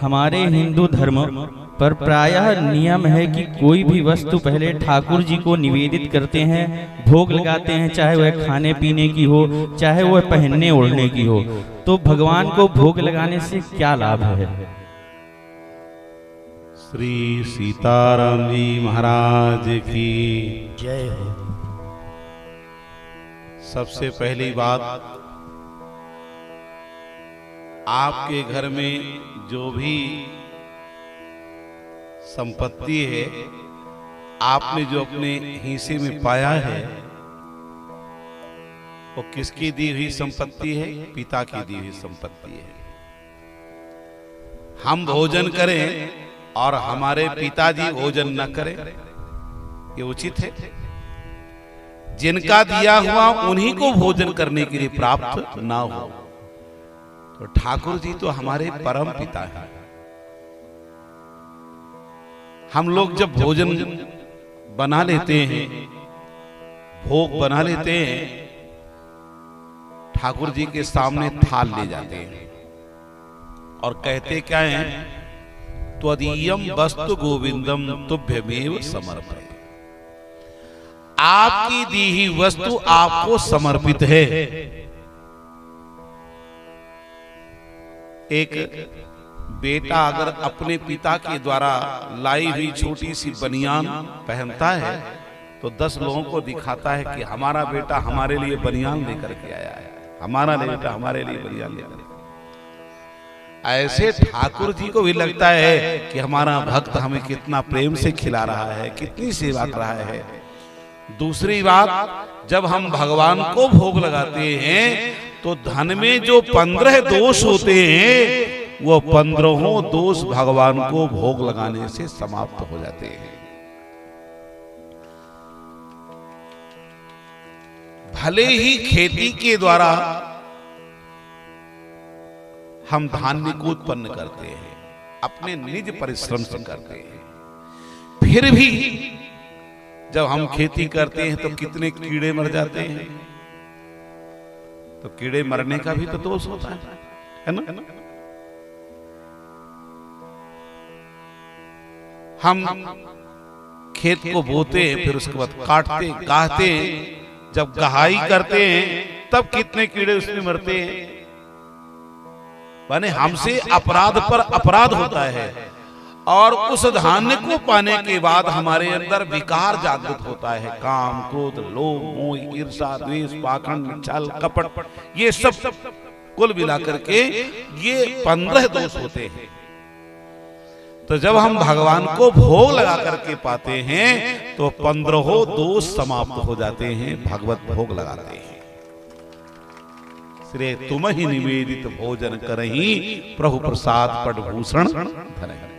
हमारे हिंदू धर्म पर प्रायः नियम है कि कोई भी वस्तु पहले ठाकुर जी को निवेदित करते हैं, भोग लगाते हैं, चाहे वह खाने पीने की हो, चाहे वह पहनने ओढ़ने की हो। तो भगवान को भोग लगाने से क्या लाभ है? श्री सीताराम जी महाराज की जय हो। सबसे पहली बात, आपके घर में जो भी संपत्ति है, आपने जो अपने हिस्से में पाया है, वो किसकी दी हुई संपत्ति है? पिता की दी हुई संपत्ति है। हम भोजन करें और हमारे पिताजी भोजन न करें, ये उचित है? जिनका दिया हुआ उन्हीं को भोजन करने के लिए प्राप्त ना हो, तो ठाकुर जी तो हमारे परम पिता हैं। हम लोग जब भोजन बना लेते हैं, भोग बना लेते हैं, ठाकुर जी के सामने थाल ले जाते हैं और कहते क्या हैं? त्वदीयम वस्तु गोविंदम तुभ्यमेव समर्पय। आपकी दी हुई वस्तु आपको समर्पित है। एक बेटा अगर अपने पिता के द्वारा लाई हुई छोटी सी बनियान पहनता है तो 10 लोगों को दिखाता है कि हमारा बेटा हमारे लिए बनियान लेकर के आया है, हमारा बेटा हमारे लिए बनियान लेकर। ऐसे ठाकुर जी को भी लगता है कि हमारा भक्त हमें कितना प्रेम से खिला रहा है, कितनी सेवा कर रहा है। दूसरी बात, जब हम भगवान को भोग लगाते हैं तो धन में जो 15 दोष होते हैं, वो 15 दोष भगवान को भोग लगाने से समाप्त हो जाते हैं। भले ही खेती के द्वारा हम धान्य को उत्पन्न करते हैं, अपने निज परिश्रम से करते हैं, फिर भी जब हम खेती करते हैं तो कितने कीड़े मर जाते हैं। तो कीड़े मरने का भी तो दोष होता है ना? हम खेत को बोते हैं, फिर उसके बाद काटते गाहते हैं, जब गहाई करते हैं तब कितने कीड़े उसमें मरते हैं। माने हमसे अपराध पर अपराध होता है और उस धान्य को पाने के बाद हमारे अंदर विकार जागृत होता है। काम, क्रोध, लोभ, मोह, ईर्ष्या, द्वेष, पाखंड, छल, कपट, ये सब कुल मिलाकर के ये 15 दोष होते हैं। तो जब हम भगवान को भोग लगा करके पाते हैं तो 15 दोष समाप्त हो जाते हैं, भगवत भोग लगाते हैं। श्री तुम ही निवेदित भोजन करही, प्रभु प्रसाद पट भूषण धरहि।